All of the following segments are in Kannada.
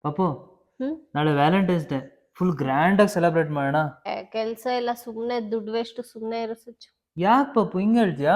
ಪಾಪು, ಹ್ಮ್ ನಾಳೆ ವ್ಯಾಲೆಂಟೈನ್ಸ್ ಡೇ ಫುಲ್ ಗ್ರ್ಯಾಂಡ್ ಆಗಿ ಸೆಲೆಬ್ರೇಟ್ ಮಾಡೋಣ. ಕೆಲ್ಸ ಎಲ್ಲ ಸುಮ್ನೆ ದುಡ್ಡು ವೇಸ್ಟ್, ಸುಮ್ನೆ ಇರೋ ಸುಚ್ಚು. ಯಾಕೆ ಪಾಪು ಹಿಂಗ್ ಹೇಳ್ತೀಯಾ?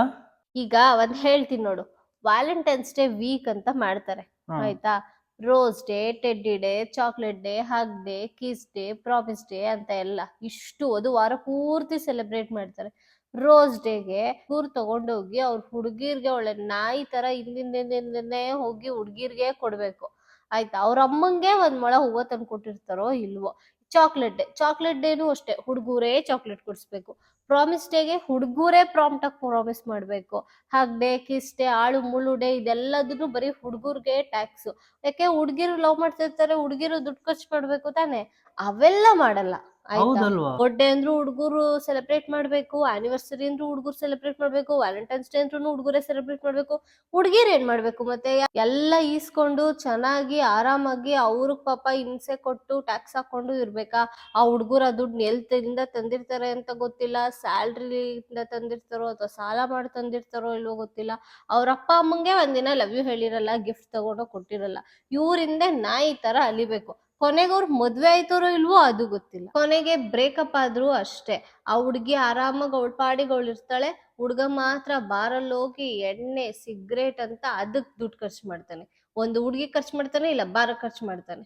ಈಗ ಒಂದ್ ಹೇಳ್ತೀನಿ ನೋಡು, ವ್ಯಾಲೆಂಟೈನ್ಸ್ ಡೇ ವೀಕ್ ಅಂತ ಮಾಡ್ತಾರೆ, ಹಾ. ಆಯ್ತಾ? Rose day, teddy day, chocolate day, hug day, kiss day, promise day ಅಂತ ಎಲ್ಲ ಇಷ್ಟು ಅದು ವಾರ ಪೂರ್ತಿ ಸೆಲೆಬ್ರೇಟ್ ಮಾಡ್ತಾರೆ. ರೋಸ್ ಡೇಗೆ ಹುಡುಗರು ತಗೊಂಡೋಗಿ ಅವ್ರ ಹುಡುಗಿರ್ಗೆ ಒಳ್ಳೆ ನಾಯಿ ತರ ಹಿಂದಿಂದಿಂದಿಂದನೇ ಹೋಗಿ ಹುಡುಗಿರ್ಗೆ ಕೊಡ್ಬೇಕು, ಆಯ್ತಾ? ಅವ್ರ ಅಮ್ಮಂಗೆ ಒಂದ್ ಮೊಳ ಹೂವ ತಂದು ಕೊಟ್ಟಿರ್ತಾರೋ ಇಲ್ವೋ. ಚಾಕ್ಲೇಟ್ ಡೇನು ಅಷ್ಟೇ, ಹುಡುಗರೇ ಚಾಕ್ಲೇಟ್ ಕೊಡಿಸ್ಬೇಕು. ಪ್ರಾಮಿಸ್ ಡೇಗೆ ಹುಡುಗರೇ ಪ್ರಾಂಪ್ಟ್ ಆಗಿ ಪ್ರಾಮಿಸ್ ಮಾಡ್ಬೇಕು. ಹಗ್ ಡೇ, ಕಿಸ್ ಡೇ, ಆಳು ಮುಳು ಡೇ ಇದೆಲ್ಲದನ್ನು ಬರೀ ಹುಡುಗರ್ಗೆ ಟ್ಯಾಕ್ಸ್. ಯಾಕೆ? ಹುಡ್ಗಿರು ಲವ್ ಮಾಡ್ತಿರ್ತಾರೆ, ಹುಡ್ಗಿರು ದುಡ್ಡು ಖರ್ಚು ಮಾಡ್ಬೇಕು ತಾನೆ, ಅವೆಲ್ಲ ಮಾಡಲ್ಲ, ಆಯ್ತಾ? ಹೌದಲ್ವಾ? ಬರ್ಡೇ ಅಂದ್ರೂ ಹುಡುಗರು ಸೆಲೆಬ್ರೇಟ್ ಮಾಡ್ಬೇಕು, ಆನಿವರ್ಸರಿ ಅಂದ್ರೂ ಹುಡುಗರು ಸೆಲೆಬ್ರೇಟ್ ಮಾಡ್ಬೇಕು, ವ್ಯಾಲೆಂಟೈನ್ಸ್ ಡೇ ಅಂದ್ರೂ ಹುಡುಗರೇ ಸೆಲೆಬ್ರೇಟ್ ಮಾಡ್ಬೇಕು. ಹುಡ್ಗಿರ್ ಏನ್ ಮಾಡ್ಬೇಕು ಮತ್ತೆ? ಎಲ್ಲ ಈಸ್ಕೊಂಡು ಚೆನ್ನಾಗಿ ಆರಾಮಾಗಿ ಅವ್ರಿಗೆ ಪಾಪ ಹಿಂಸೆ ಕೊಟ್ಟು ಟ್ಯಾಕ್ಸ್ ಹಾಕೊಂಡು ಇರ್ಬೇಕಾ? ಆ ಹುಡ್ಗರು ಆ ದುಡ್ಡು ಎಲ್ತಿಂದ ತಂದಿರ್ತಾರೆ ಅಂತ ಗೊತ್ತಿಲ್ಲ, ಸ್ಯಾಲ್ರಿಯಿಂದ ತಂದಿರ್ತಾರೋ ಅಥವಾ ಸಾಲ ಮಾಡಿ ತಂದಿರ್ತಾರೋ ಇಲ್ವೋ ಗೊತ್ತಿಲ್ಲ. ಅವ್ರ ಅಪ್ಪ ಅಮ್ಮಂಗೆ ಒಂದಿನ ಲವ್ ಯು ಹೇಳಿರಲ್ಲ, ಗಿಫ್ಟ್ ತಗೊಂಡೋ ಕೊಟ್ಟಿರಲ್ಲ, ಇವ್ರಿಂದೆ ನಾಯಿ ತರ ಅಲಿಬೇಕು. ಕೊನೆಗೆ ಅವ್ರ ಮದ್ವೆ ಆಯ್ತಾರೋ ಇಲ್ವೋ ಅದು ಗೊತ್ತಿಲ್ಲ. ಕೊನೆಗೆ ಬ್ರೇಕಪ್ ಆದ್ರೂ ಅಷ್ಟೇ, ಆ ಹುಡ್ಗಿ ಆರಾಮಾಗಿ ಅವಳ ಪಾಡಿಗೆ ಅವಳು ಇರ್ತಾಳೆ, ಹುಡ್ಗ ಮಾತ್ರ ಬಾರಲ್ಲಿ ಹೋಗಿ ಎಣ್ಣೆ ಸಿಗರೇಟ್ ಅಂತ ಅದಕ್ ದುಡ್ಡು ಖರ್ಚು ಮಾಡ್ತಾನೆ. ಒಂದು ಹುಡ್ಗಿ ಖರ್ಚು ಮಾಡ್ತಾನೆ, ಇಲ್ಲ ಬಾರ ಖರ್ಚು ಮಾಡ್ತಾನೆ.